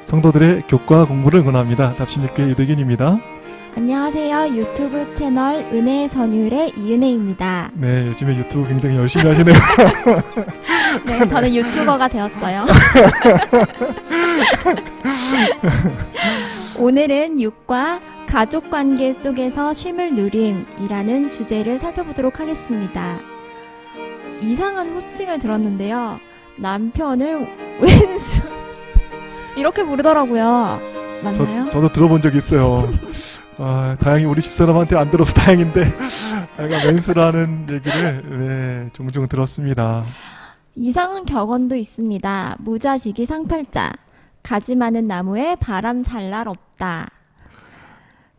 성도들의 교과 공부를 응원합니다. 답심육교의 유대균입니다. 안녕하세요. 유튜브 채널 은혜의 선율의 이은혜입니다. 네, 요즘에 유튜브 굉장히 열심히 하시네요. 네, 저는 유튜버가 되었어요. 오늘은 육과 가족관계 속에서 쉼을 누림이라는 주제를 살펴보도록 하겠습니다. 이상한 호칭을 들었는데요. 남편을 왼수 이렇게 부르더라고요. 맞나요? 저도 들어본 적 있어요. 다행히 우리 집사람한테 안 들어서 다행인데 내가 왼수라는 얘기를 종종 들었습니다. 이상한 격언도 있습니다. 무자식이 상팔자, 가지 많은 나무에 바람 잘 날 없다.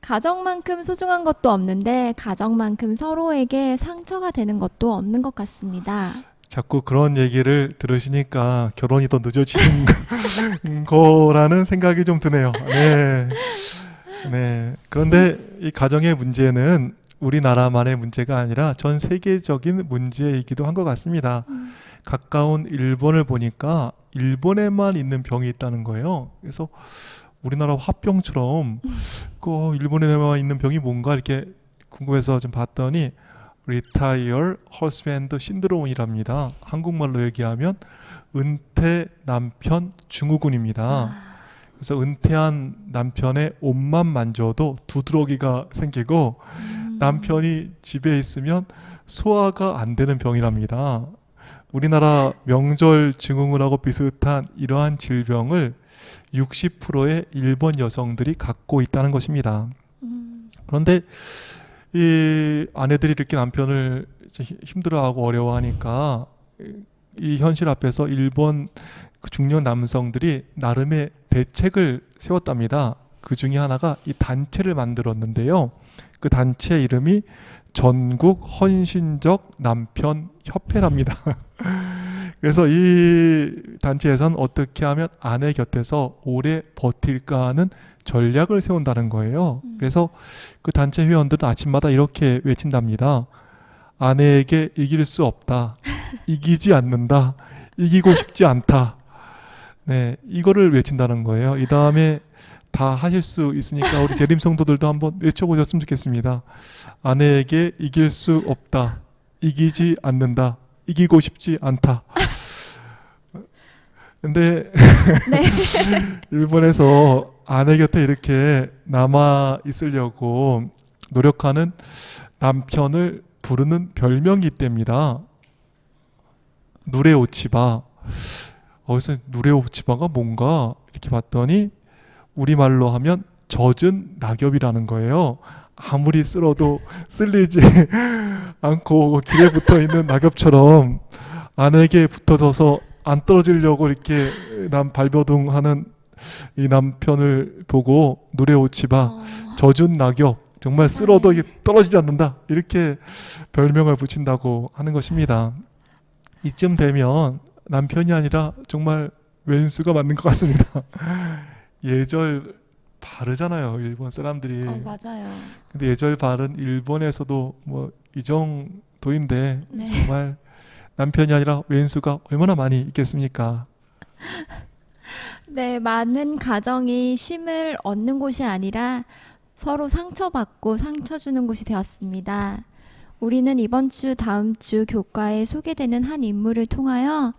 가정만큼 소중한 것도 없는데 가정만큼 서로에게 상처가 되는 것도 없는 것 같습니다. 자꾸 그런 얘기를 들으시니까 결혼이 더 늦어지는 거라는 생각이 좀 드네요. 네. 그런데 이 가정의 문제는 우리나라만의 문제가 아니라 전 세계적인 문제이기도 한 것 같습니다. 가까운 일본을 보니까 일본에만 있는 병이 있다는 거예요. 그래서 우리나라 화병처럼 그 일본에만 있는 병이 뭔가 이렇게 궁금해서 좀 봤더니 Retire Husband Syndrome이랍니다. 한국말로 얘기하면 은퇴 남편 증후군입니다. 그래서 은퇴한 남편의 옷만 만져도 두드러기가 생기고 남편이 집에 있으면 소화가 안 되는 병이랍니다. 우리나라 명절 증후군하고 비슷한 이러한 질병을 60%의 일본 여성들이 갖고 있다는 것입니다. 그런데 이 아내들이 이렇게 남편을 힘들어하고 어려워하니까 이 현실 앞에서 일본 중년 남성들이 나름의 대책을 세웠답니다. 그 중에 하나가 이 단체를 만들었는데요. 그 단체 이름이 전국 헌신적 남편 협회랍니다. 그래서 이 단체에서는 어떻게 하면 아내 곁에서 오래 버틸까 하는 전략을 세운다는 거예요. 그래서 그 단체 회원들은 아침마다 이렇게 외친답니다. 아내에게 이길 수 없다. 이기지 않는다. 이기고 싶지 않다. 네, 이거를 외친다는 거예요. 이 다음에 다 하실 수 있으니까 우리 재림 성도들도 한번 외쳐보셨으면 좋겠습니다. 아내에게 이길 수 없다. 이기지 않는다. 이기고 싶지 않다. 근데 네. 일본에서 아내 곁에 이렇게 남아 있으려고 노력하는 남편을 부르는 별명이 있답니다. 누레오치바. 어디서 누레오치바가 뭔가 이렇게 봤더니 우리말로 하면 젖은 낙엽이라는 거예요. 아무리 쓸어도 쓸리지 않고 길에 붙어 있는 낙엽처럼 아내에게 붙어져서 안 떨어지려고 이렇게 발버둥하는 이 남편을 보고 누레오치바 젖은 낙엽 정말 쓸어도 이게 떨어지지 않는다 이렇게 별명을 붙인다고 하는 것입니다. 이쯤 되면 남편이 아니라 정말 왼수가 맞는 것 같습니다. 예절 바르잖아요, 일본 사람들이. 맞아요. 근데 예절 바른 일본에서도 뭐 이 정도인데 네. 정말 남편이 아니라 왼수가 얼마나 많이 있겠습니까? 네, 많은 가정이 쉼을 얻는 곳이 아니라 서로 상처받고 상처 주는 곳이 되었습니다. 우리는 이번 주, 다음 주 교과에 소개되는 한 인물을 통하여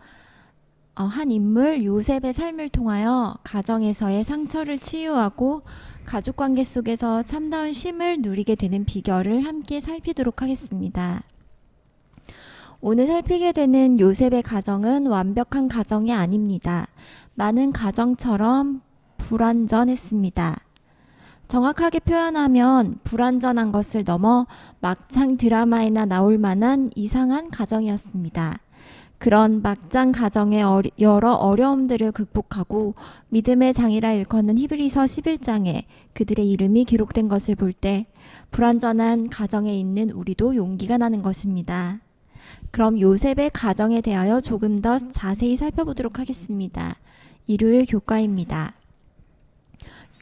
한 인물 요셉의 삶을 통하여 가정에서의 상처를 치유하고 가족관계 속에서 참다운 쉼을 누리게 되는 비결을 함께 살피도록 하겠습니다. 오늘 살피게 되는 요셉의 가정은 완벽한 가정이 아닙니다. 많은 가정처럼 불완전했습니다. 정확하게 표현하면 불완전한 것을 넘어 막장 드라마에나 나올 만한 이상한 가정이었습니다. 그런 막장 가정의 여러 어려움들을 극복하고 믿음의 장이라 일컫는 히브리서 11장에 그들의 이름이 기록된 것을 볼 때 불완전한 가정에 있는 우리도 용기가 나는 것입니다. 그럼 요셉의 가정에 대하여 조금 더 자세히 살펴보도록 하겠습니다. 일요일 교과입니다.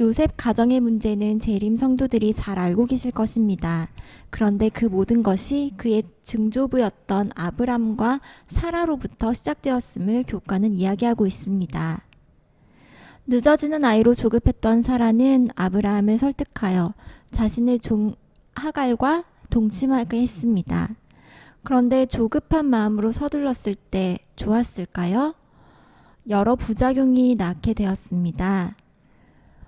요셉 가정의 문제는 재림 성도들이 잘 알고 계실 것입니다. 그런데 그 모든 것이 그의 증조부였던 아브람과 사라로부터 시작되었음을 교과는 이야기하고 있습니다. 늦어지는 아이로 조급했던 사라는 아브라함을 설득하여 자신의 종 하갈과 동침하게 했습니다. 그런데 조급한 마음으로 서둘렀을 때 좋았을까요? 여러 부작용이 낳게 되었습니다.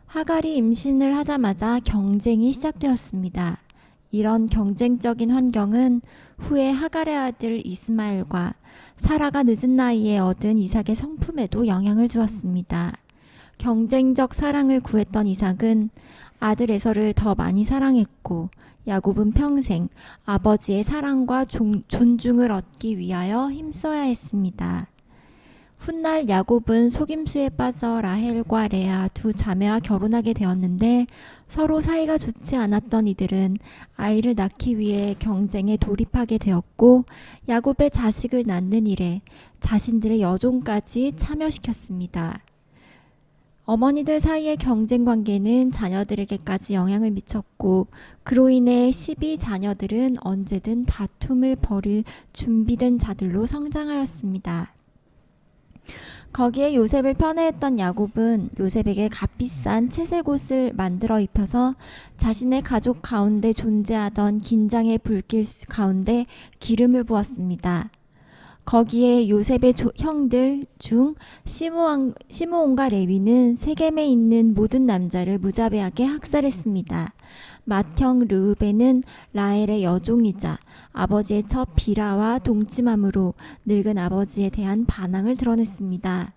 하갈이 임신을 하자마자 경쟁이 시작되었습니다. 이런 경쟁적인 환경은 후에 하갈의 아들 이스마엘과 사라가 늦은 나이에 얻은 이삭의 성품에도 영향을 주었습니다. 경쟁적 사랑을 구했던 이삭은 아들 에서를 더 많이 사랑했고 야곱은 평생 아버지의 사랑과 존중을 얻기 위하여 힘써야 했습니다. 훗날 야곱은 속임수에 빠져 라헬과 레아 두 자매와 결혼하게 되었는데 서로 사이가 좋지 않았던 이들은 아이를 낳기 위해 경쟁에 돌입하게 되었고 야곱의 자식을 낳는 일에 자신들의 여종까지 참여시켰습니다. 어머니들 사이의 경쟁 관계는 자녀들에게까지 영향을 미쳤고 그로 인해 12자녀들은 언제든 다툼을 벌일 준비된 자들로 성장하였습니다. 거기에 요셉을 편애했던 야곱은 요셉에게 값비싼 채색 옷을 만들어 입혀서 자신의 가족 가운데 존재하던 긴장의 불길 가운데 기름을 부었습니다. 거기에 요셉의 형들 중 시므온과 레위는 세겜에 있는 모든 남자를 무자비하게 학살했습니다. 맏형 르우벤은 라헬의 여종이자 아버지의 첫 비라와 동침함으로 늙은 아버지에 대한 반항을 드러냈습니다.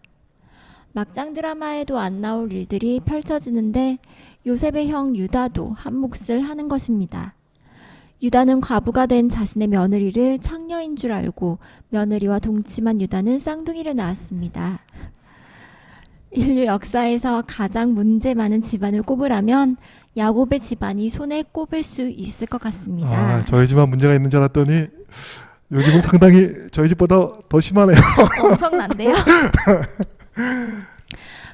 막장 드라마에도 안 나올 일들이 펼쳐지는데 요셉의 형 유다도 한 몫을 하는 것입니다. 유다는 과부가 된 자신의 며느리를 창녀인 줄 알고 며느리와 동침한 유다는 쌍둥이를 낳았습니다. 인류 역사에서 가장 문제 많은 집안을 꼽으라면 야곱의 집안이 손에 꼽을 수 있을 것 같습니다. 저희 집만 문제가 있는 줄 알았더니 요즘은 상당히 저희 집보다 더 심하네요. 엄청난데요.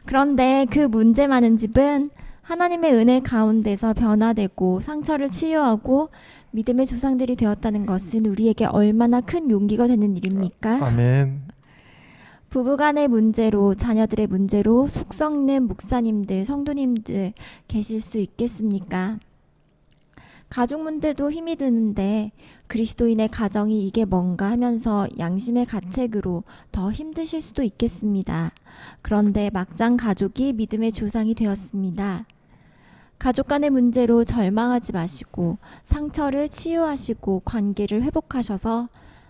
그런데 그 문제 많은 집은 하나님의 은혜 가운데서 변화되고 상처를 치유하고 믿음의 조상들이 되었다는 것은 우리에게 얼마나 큰 용기가 되는 일입니까? 아멘. 부부간의 문제로 자녀들의 문제로 속 썩는 목사님들, 성도님들 계실 수 있겠습니까? 가족 문제도 힘이 드는데 그리스도인의 가정이 이게 뭔가 하면서 양심의 가책으로 더 힘드실 수도 있겠습니다. 그런데 막장 가족이 믿음의 조상이 되었습니다. 가족 간의 문제로 절망하지 마시고 상처를 치유하시고 관계를 회복하셔서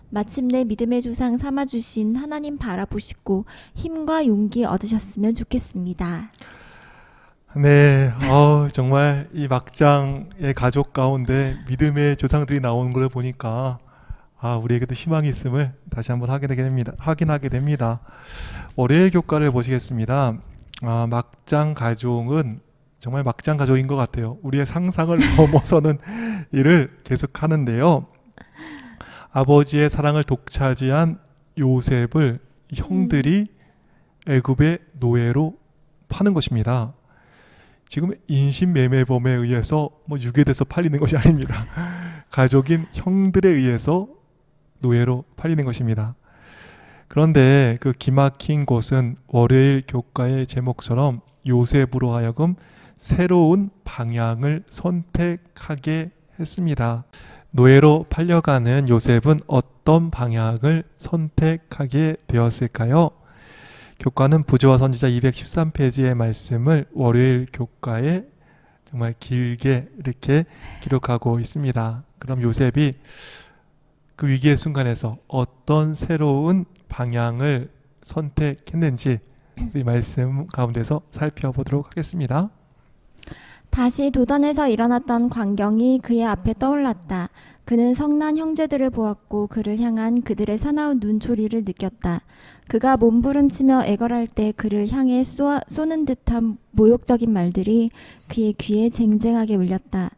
마침내 믿음의 조상 삼아주신 하나님 바라보시고 힘과 용기 얻으셨으면 좋겠습니다. 네, 정말 이 막장의 가족 가운데 믿음의 조상들이 나오는 걸 보니까 우리에게도 희망이 있음을 다시 한번 확인하게 됩니다. 월요일 교과를 보시겠습니다. 막장 가족은 정말 막장 가족인 것 같아요. 우리의 상상을 넘어서는 일을 계속 하는데요. 아버지의 사랑을 독차지한 요셉을 형들이 애굽의 노예로 파는 것입니다. 지금 인신매매범에 의해서 유괴돼서 팔리는 것이 아닙니다. 가족인 형들에 의해서 노예로 팔리는 것입니다. 그런데 그 기막힌 곳은 월요일 교과의 제목처럼 요셉으로 하여금 새로운 방향을 선택하게 했습니다. 노예로 팔려가는 요셉은 어떤 방향을 선택하게 되었을까요? 교과는 부조와 선지자 213페이지의 말씀을 월요일 교과에 정말 길게 이렇게 기록하고 있습니다. 그럼 요셉이 그 위기의 순간에서 어떤 새로운 방향을 선택했는지 이 말씀 가운데서 살펴보도록 하겠습니다. 다시 도단에서 일어났던 광경이 그의 앞에 떠올랐다. 그는 성난 형제들을 보았고 그를 향한 그들의 사나운 눈초리를 느꼈다. 그가 몸부림치며 애걸할 때 그를 향해 쏘는 듯한 모욕적인 말들이 그의 귀에 쟁쟁하게 울렸다.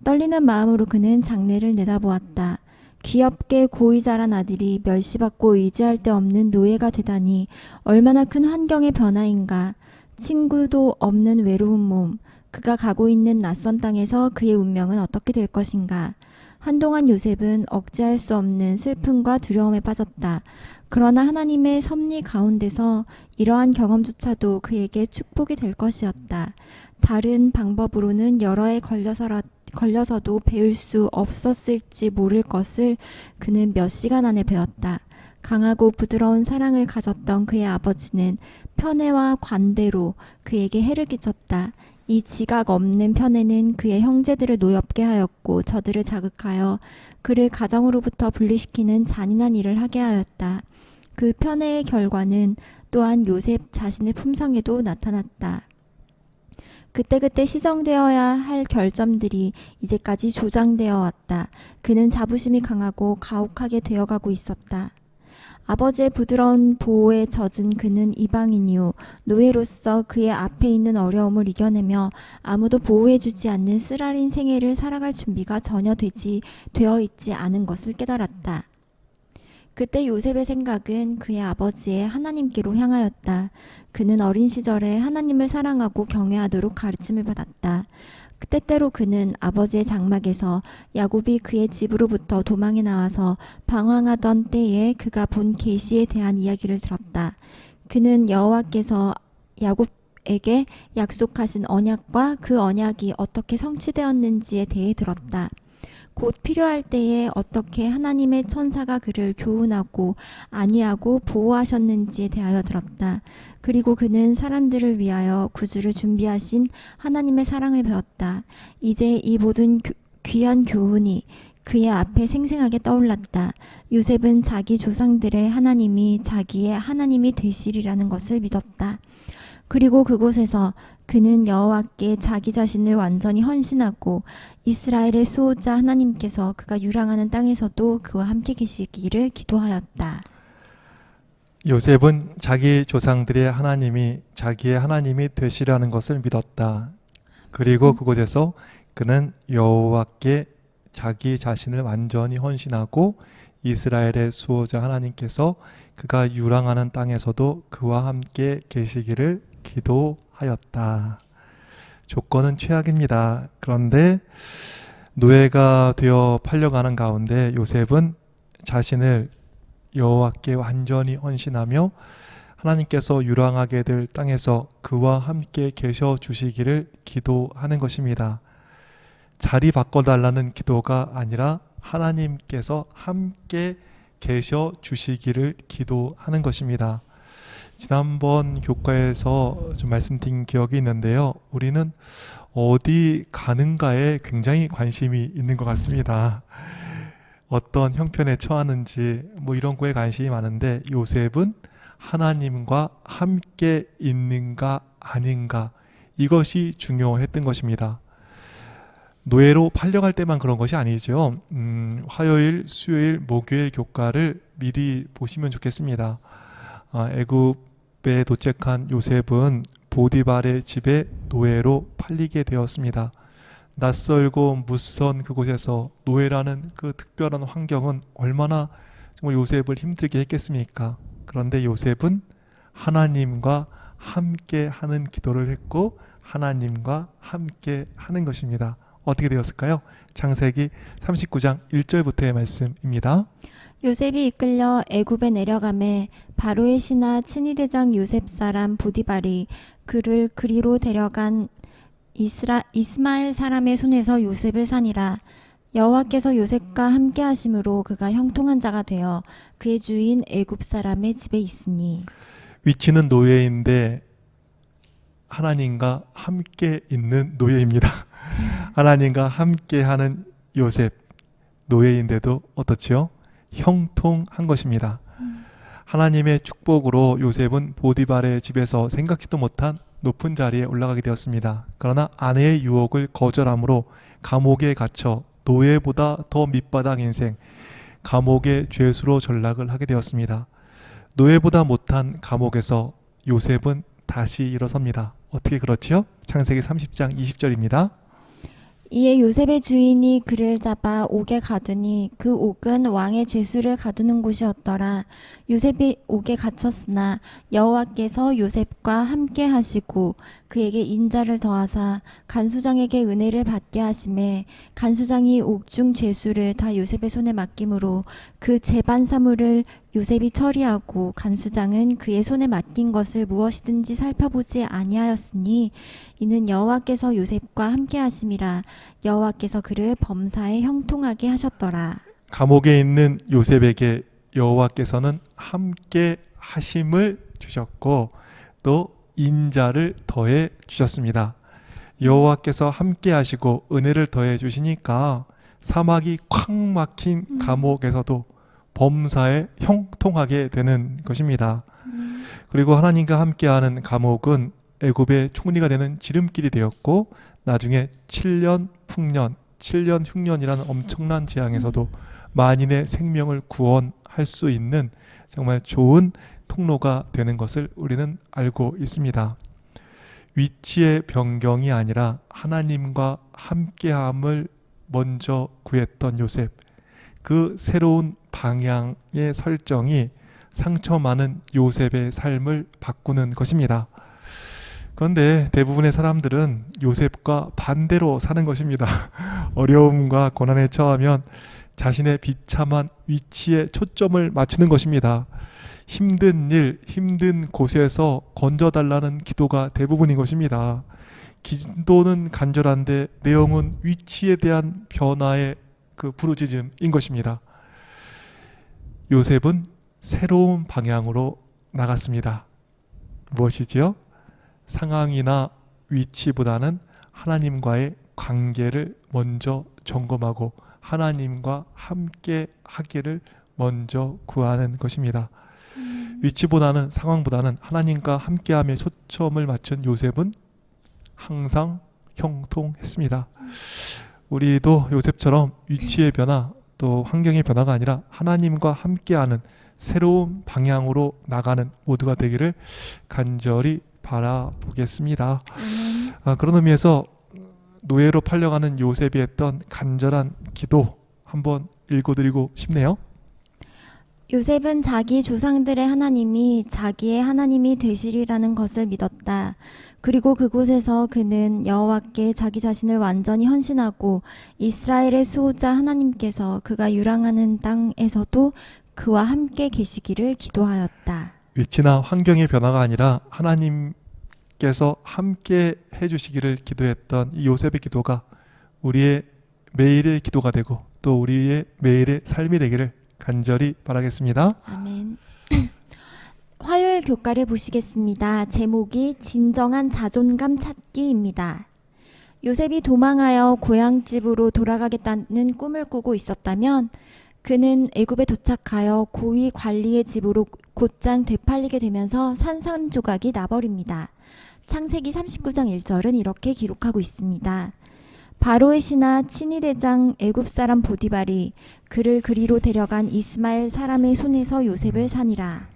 떨리는 마음으로 그는 장래를 내다보았다. 귀엽게 고이 자란 아들이 멸시받고 의지할 데 없는 노예가 되다니 얼마나 큰 환경의 변화인가. 친구도 없는 외로운 몸, 그가 가고 있는 낯선 땅에서 그의 운명은 어떻게 될 것인가. 한동안 요셉은 억제할 수 없는 슬픔과 두려움에 빠졌다. 그러나 하나님의 섭리 가운데서 이러한 경험조차도 그에게 축복이 될 것이었다. 다른 방법으로는 여러 해 걸려서도 배울 수 없었을지 모를 것을 그는 몇 시간 안에 배웠다. 강하고 부드러운 사랑을 가졌던 그의 아버지는 편애와 관대로 그에게 해를 끼쳤다. 이 지각 없는 편애는 그의 형제들을 노엽게 하였고 저들을 자극하여 그를 가정으로부터 분리시키는 잔인한 일을 하게 하였다. 그 편애의 결과는 또한 요셉 자신의 품성에도 나타났다. 그때그때 시정되어야 할 결점들이 이제까지 조장되어 왔다. 그는 자부심이 강하고 가혹하게 되어가고 있었다. 아버지의 부드러운 보호에 젖은 그는 이방인이요 노예로서 그의 앞에 있는 어려움을 이겨내며 아무도 보호해주지 않는 쓰라린 생애를 살아갈 준비가 전혀 되어 있지 않은 것을 깨달았다. 그때 요셉의 생각은 그의 아버지의 하나님께로 향하였다. 그는 어린 시절에 하나님을 사랑하고 경외하도록 가르침을 받았다. 때때로 그는 아버지의 장막에서 야곱이 그의 집으로부터 도망해 나와서 방황하던 때에 그가 본 계시에 대한 이야기를 들었다. 그는 여호와께서 야곱에게 약속하신 언약과 그 언약이 어떻게 성취되었는지에 대해 들었다. 곧 필요할 때에 어떻게 하나님의 천사가 그를 교훈하고 안위하고 보호하셨는지에 대하여 들었다. 그리고 그는 사람들을 위하여 구주를 준비하신 하나님의 사랑을 배웠다. 이제 이 모든 귀한 교훈이 그의 앞에 생생하게 떠올랐다. 요셉은 자기 조상들의 하나님이 자기의 하나님이 되시리라는 것을 믿었다. 그리고 그곳에서 그는 여호와께 자기 자신을 완전히 헌신하고 이스라엘의 수호자 하나님께서 그가 유랑하는 땅에서도 그와 함께 계시기를 기도하였다. 요셉은 자기 조상들의 하나님이 자기의 하나님이 되시라는 것을 믿었다. 그리고 그곳에서 그는 여호와께 자기 자신을 완전히 헌신하고 이스라엘의 수호자 하나님께서 그가 유랑하는 땅에서도 그와 함께 계시기를 기도하였다. 조건은 최악입니다. 그런데 노예가 되어 팔려가는 가운데 요셉은 자신을 여호와께 완전히 헌신하며 하나님께서 유랑하게 될 땅에서 그와 함께 계셔 주시기를 기도하는 것입니다. 자리 바꿔달라는 기도가 아니라 하나님께서 함께 계셔 주시기를 기도하는 것입니다. 지난번 교과에서 좀 말씀드린 기억이 있는데요. 우리는 어디 가는가에 굉장히 관심이 있는 것 같습니다. 어떤 형편에 처하는지 이런 거에 관심이 많은데 요셉은 하나님과 함께 있는가 아닌가 이것이 중요했던 것입니다. 노예로 팔려갈 때만 그런 것이 아니죠. 화요일, 수요일, 목요일 교과를 미리 보시면 좋겠습니다. 애굽에 도착한 요셉은 보디발의 집에 노예로 팔리게 되었습니다. 낯설고 무선 그곳에서 노예라는 그 특별한 환경은 얼마나 정말 요셉을 힘들게 했겠습니까? 그런데 요셉은 하나님과 함께 하는 기도를 했고 하나님과 함께 하는 것입니다. 어떻게 되었을까요? 창세기 39장 1절부터의 말씀입니다. 요셉이 이끌려 애굽에 내려가매 바로의 신하 친위대장 요셉 사람 보디발이 그를 그리로 데려간 이스마엘 사람의 손에서 요셉을 산이라. 여호와께서 요셉과 함께 하심으로 그가 형통한 자가 되어 그의 주인 애굽 사람의 집에 있으니. 위치는 노예인데 하나님과 함께 있는 노예입니다. 하나님과 함께하는 요셉, 노예인데도 어떻지요? 형통한 것입니다. 하나님의 축복으로 요셉은 보디발의 집에서 생각지도 못한 높은 자리에 올라가게 되었습니다. 그러나 아내의 유혹을 거절함으로 감옥에 갇혀 노예보다 더 밑바닥 인생, 감옥의 죄수로 전락을 하게 되었습니다. 노예보다 못한 감옥에서 요셉은 다시 일어섭니다. 어떻게 그렇지요? 창세기 30장 20절입니다. 이에 요셉의 주인이 그를 잡아 옥에 가두니 그 옥은 왕의 죄수를 가두는 곳이었더라. 요셉이 옥에 갇혔으나 여호와께서 요셉과 함께 하시고 그에게 인자를 더하사 간수장에게 은혜를 받게 하심에 간수장이 옥중 죄수를 다 요셉의 손에 맡김으로 그 재반 사물을 요셉이 처리하고 간수장은 그의 손에 맡긴 것을 무엇이든지 살펴보지 아니하였으니 이는 여호와께서 요셉과 함께 하심이라. 여호와께서 그를 범사에 형통하게 하셨더라. 감옥에 있는 요셉에게 여호와께서는 함께 하심을 주셨고 또 인자를 더해 주셨습니다. 여호와께서 함께 하시고 은혜를 더해 주시니까 사막이 콱 막힌 감옥에서도 범사에 형통하게 되는 것입니다. 그리고 하나님과 함께하는 감옥은 애굽의 총리가 되는 지름길이 되었고 나중에 7년 풍년, 7년 흉년이라는 엄청난 재앙에서도 만인의 생명을 구원할 수 있는 정말 좋은 통로가 되는 것을 우리는 알고 있습니다. 위치의 변경이 아니라 하나님과 함께함을 먼저 구했던 요셉, 그 새로운 방향의 설정이 상처 많은 요셉의 삶을 바꾸는 것입니다. 그런데 대부분의 사람들은 요셉과 반대로 사는 것입니다. 어려움과 고난에 처하면 자신의 비참한 위치에 초점을 맞추는 것입니다. 힘든 일, 힘든 곳에서 건져달라는 기도가 대부분인 것입니다. 기도는 간절한데 내용은 위치에 대한 변화의 그 부르짖음인 것입니다. 요셉은 새로운 방향으로 나갔습니다. 무엇이지요? 상황이나 위치보다는 하나님과의 관계를 먼저 점검하고 하나님과 함께 하기를 먼저 구하는 것입니다. 위치보다는 상황보다는 하나님과 함께함에 초점을 맞춘 요셉은 항상 형통했습니다. 우리도 요셉처럼 위치의 변화 또 환경의 변화가 아니라 하나님과 함께하는 새로운 방향으로 나가는 모두가 되기를 간절히 바라보겠습니다. 그런 의미에서 노예로 팔려가는 요셉이 했던 간절한 기도 한번 읽어드리고 싶네요. 요셉은 자기 조상들의 하나님이 자기의 하나님이 되시리라는 것을 믿었다. 그리고 그곳에서 그는 여호와께 자기 자신을 완전히 헌신하고 이스라엘의 수호자 하나님께서 그가 유랑하는 땅에서도 그와 함께 계시기를 기도하였다. 위치나 환경의 변화가 아니라 하나님께서 함께 해주시기를 기도했던 이 요셉의 기도가 우리의 매일의 기도가 되고 또 우리의 매일의 삶이 되기를 간절히 바라겠습니다. 아멘. 화요일 교가를 보시겠습니다. 제목이 진정한 자존감 찾기입니다. 요셉이 도망하여 고향집으로 돌아가겠다는 꿈을 꾸고 있었다면 그는 애굽에 도착하여 고위 관리의 집으로 곧장 되팔리게 되면서 산산조각이 나버립니다. 창세기 39장 1절은 이렇게 기록하고 있습니다. 바로의 신하 친위대장 애굽 사람 보디발이 그를 그리로 데려간 이스마엘 사람의 손에서 요셉을 산이라.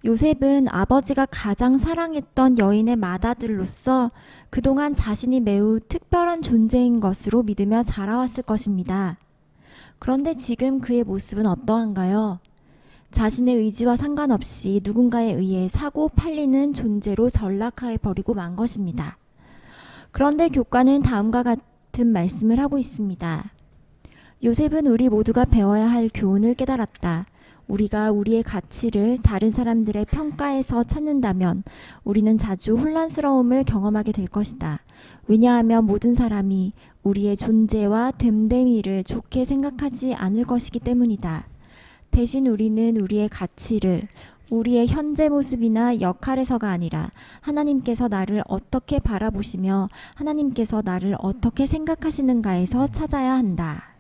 요셉은 아버지가 가장 사랑했던 여인의 맏아들로서 그동안 자신이 매우 특별한 존재인 것으로 믿으며 자라왔을 것입니다. 그런데 지금 그의 모습은 어떠한가요? 자신의 의지와 상관없이 누군가에 의해 사고 팔리는 존재로 전락해 버리고 만 것입니다. 그런데 교과는 다음과 같은 말씀을 하고 있습니다. 요셉은 우리 모두가 배워야 할 교훈을 깨달았다. 우리가 우리의 가치를 다른 사람들의 평가에서 찾는다면 우리는 자주 혼란스러움을 경험하게 될 것이다. 왜냐하면 모든 사람이 우리의 존재와 됨됨이를 좋게 생각하지 않을 것이기 때문이다. 대신 우리는 우리의 가치를 우리의 현재 모습이나 역할에서가 아니라 하나님께서 나를 어떻게 바라보시며 하나님께서 나를 어떻게 생각하시는가에서 찾아야 한다.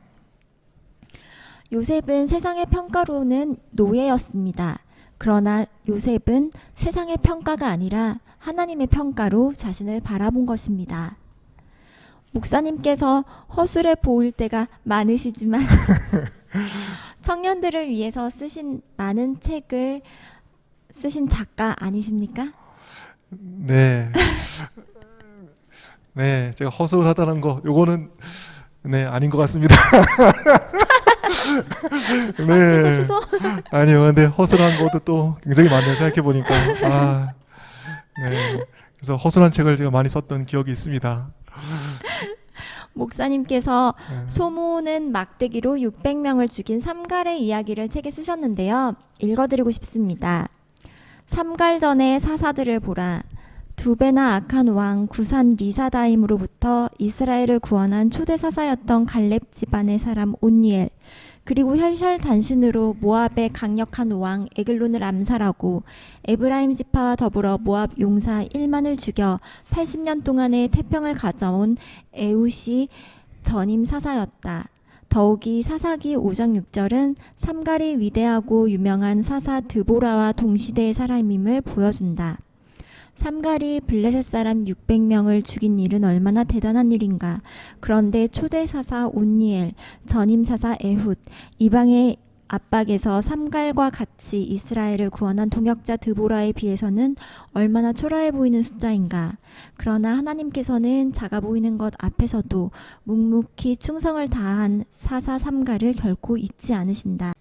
요셉은 세상의 평가로는 노예였습니다. 그러나 요셉은 세상의 평가가 아니라 하나님의 평가로 자신을 바라본 것입니다. 목사님께서 허술해 보일 때가 많으시지만 청년들을 위해서 쓰신 많은 책을 쓰신 작가 아니십니까? 네. 네, 제가 허술하다는 거 요거는 네, 아닌 것 같습니다. 네. 취소. 아니요. 근데 허술한 것도 또 굉장히 많네요. 생각해 보니까. 아. 네. 그래서 허술한 책을 제가 많이 썼던 기억이 있습니다. 목사님께서 네. 소모는 막대기로 600명을 죽인 삼갈의 이야기를 책에 쓰셨는데요. 읽어드리고 싶습니다. 삼갈전의 사사들을 보라. 두 배나 악한 왕 구산 리사다임으로부터 이스라엘을 구원한 초대 사사였던 갈렙 집안의 사람 온니엘, 그리고 혈혈단신으로 모압의 강력한 왕 에글론을 암살하고 에브라임 지파와 더불어 모압 용사 1만을 죽여 80년 동안의 태평을 가져온 에웃이 전임 사사였다. 더욱이 사사기 5장 6절은 삼갈이 위대하고 유명한 사사 드보라와 동시대의 사람임을 보여준다. 삼갈이 블레셋 사람 600명을 죽인 일은 얼마나 대단한 일인가. 그런데 초대 사사 온니엘, 전임 사사 에훗, 이방의 압박에서 삼갈과 같이 이스라엘을 구원한 동역자 드보라에 비해서는 얼마나 초라해 보이는 숫자인가. 그러나 하나님께서는 작아 보이는 것 앞에서도 묵묵히 충성을 다한 사사 삼갈을 결코 잊지 않으신다.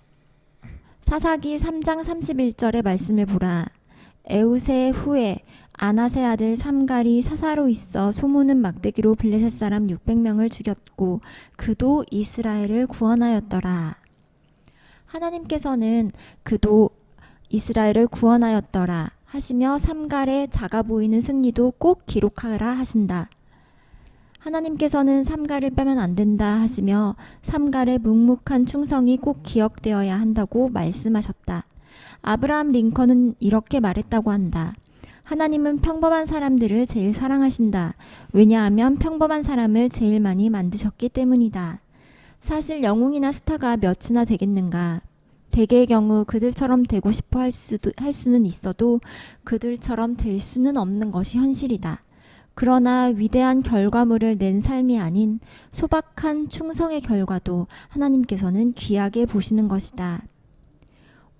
사사기 3장 31절의 말씀을 보라. 에웃의 후에 아낫의 아들 삼갈이 사사로 있어 소모는 막대기로 블레셋 사람 600명을 죽였고 그도 이스라엘을 구원하였더라. 하나님께서는 그도 이스라엘을 구원하였더라 하시며 삼갈의 작아 보이는 승리도 꼭 기록하라 하신다. 하나님께서는 삼갈을 빼면 안 된다 하시며 삼갈의 묵묵한 충성이 꼭 기억되어야 한다고 말씀하셨다. 아브라함 링컨은 이렇게 말했다고 한다. 하나님은 평범한 사람들을 제일 사랑하신다. 왜냐하면 평범한 사람을 제일 많이 만드셨기 때문이다. 사실 영웅이나 스타가 몇이나 되겠는가. 대개의 경우 그들처럼 되고 싶어 할 수는 있어도 그들처럼 될 수는 없는 것이 현실이다. 그러나 위대한 결과물을 낸 삶이 아닌 소박한 충성의 결과도 하나님께서는 귀하게 보시는 것이다.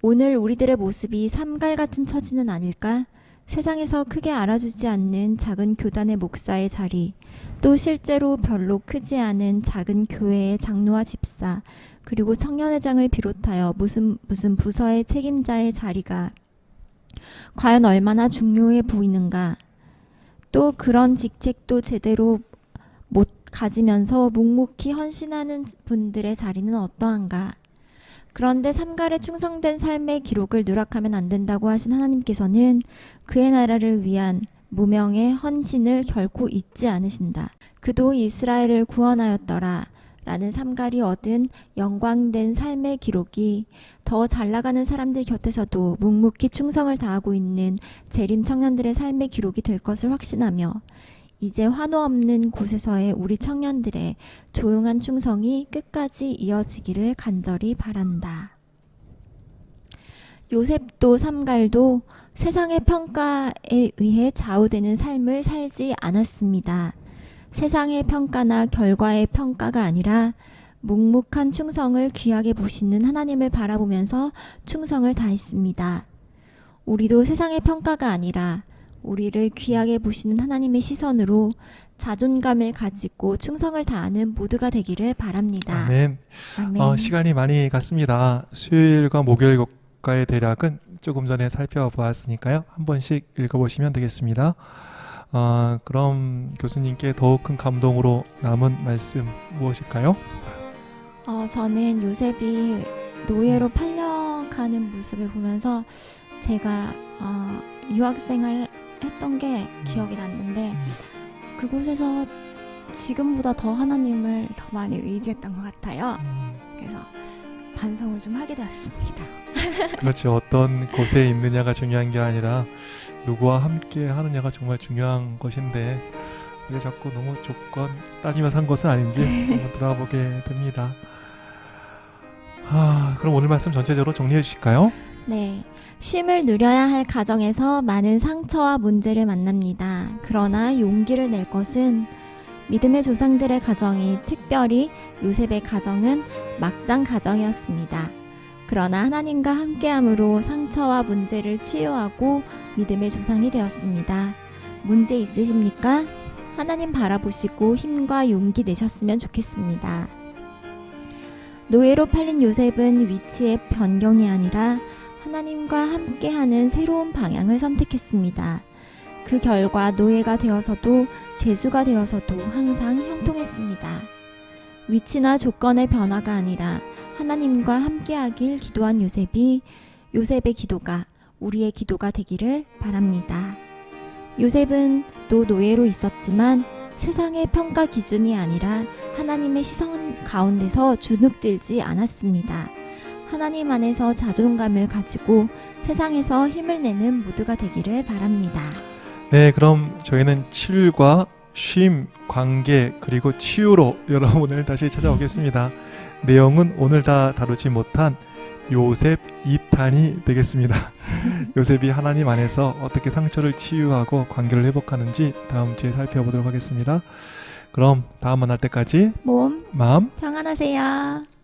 오늘 우리들의 모습이 삼갈 같은 처지는 아닐까? 세상에서 크게 알아주지 않는 작은 교단의 목사의 자리, 또 실제로 별로 크지 않은 작은 교회의 장로와 집사, 그리고 청년회장을 비롯하여 무슨 부서의 책임자의 자리가 과연 얼마나 중요해 보이는가? 또 그런 직책도 제대로 못 가지면서 묵묵히 헌신하는 분들의 자리는 어떠한가? 그런데 삼갈에 충성된 삶의 기록을 누락하면 안 된다고 하신 하나님께서는 그의 나라를 위한 무명의 헌신을 결코 잊지 않으신다. 그도 이스라엘을 구원하였더라 라는 삼갈이 얻은 영광된 삶의 기록이 더 잘나가는 사람들 곁에서도 묵묵히 충성을 다하고 있는 재림 청년들의 삶의 기록이 될 것을 확신하며 이제 환호 없는 곳에서의 우리 청년들의 조용한 충성이 끝까지 이어지기를 간절히 바란다. 요셉도 삼갈도 세상의 평가에 의해 좌우되는 삶을 살지 않았습니다. 세상의 평가나 결과의 평가가 아니라 묵묵한 충성을 귀하게 보시는 하나님을 바라보면서 충성을 다했습니다. 우리도 세상의 평가가 아니라 우리를 귀하게 보시는 하나님의 시선으로 자존감을 가지고 충성을 다하는 모두가 되기를 바랍니다. 아멘. 아멘. 시간이 많이 갔습니다. 수요일과 목요일 교과의 대략은 조금 전에 살펴보았으니까요. 한 번씩 읽어보시면 되겠습니다. 그럼 교수님께 더욱 큰 감동으로 남은 말씀 무엇일까요? 저는 요셉이 노예로 팔려가는 모습을 보면서 제가 유학생활 했던 게 기억이 났는데 그곳에서 지금보다 더 하나님을 더 많이 의지했던 것 같아요. 그래서 반성을 좀 하게 되었습니다. 그렇죠. 어떤 곳에 있느냐가 중요한 게 아니라 누구와 함께 하느냐가 정말 중요한 것인데 왜 자꾸 너무 조건 따지면서 한 것은 아닌지 한번 돌아보게 됩니다. 그럼 오늘 말씀 전체적으로 정리해 주실까요? 네. 쉼을 누려야 할 가정에서 많은 상처와 문제를 만납니다. 그러나 용기를 낼 것은 믿음의 조상들의 가정이, 특별히 요셉의 가정은 막장 가정이었습니다. 그러나 하나님과 함께함으로 상처와 문제를 치유하고 믿음의 조상이 되었습니다. 문제 있으십니까? 하나님 바라보시고 힘과 용기 내셨으면 좋겠습니다. 노예로 팔린 요셉은 위치의 변경이 아니라 하나님과 함께하는 새로운 방향을 선택했습니다. 그 결과 노예가 되어서도 죄수가 되어서도 항상 형통했습니다. 위치나 조건의 변화가 아니라 하나님과 함께하길 기도한 요셉의 기도가 우리의 기도가 되기를 바랍니다. 요셉은 또 노예로 있었지만 세상의 평가 기준이 아니라 하나님의 시선 가운데서 주눅들지 않았습니다. 하나님 안에서 자존감을 가지고 세상에서 힘을 내는 모두가 되기를 바랍니다. 네, 그럼 저희는 치료과 쉼, 관계, 그리고 치유로 여러분을 다시 찾아오겠습니다. 내용은 오늘 다 다루지 못한 요셉 2탄이 되겠습니다. 요셉이 하나님 안에서 어떻게 상처를 치유하고 관계를 회복하는지 다음 주에 살펴보도록 하겠습니다. 그럼 다음 만날 때까지 몸 마음 평안하세요.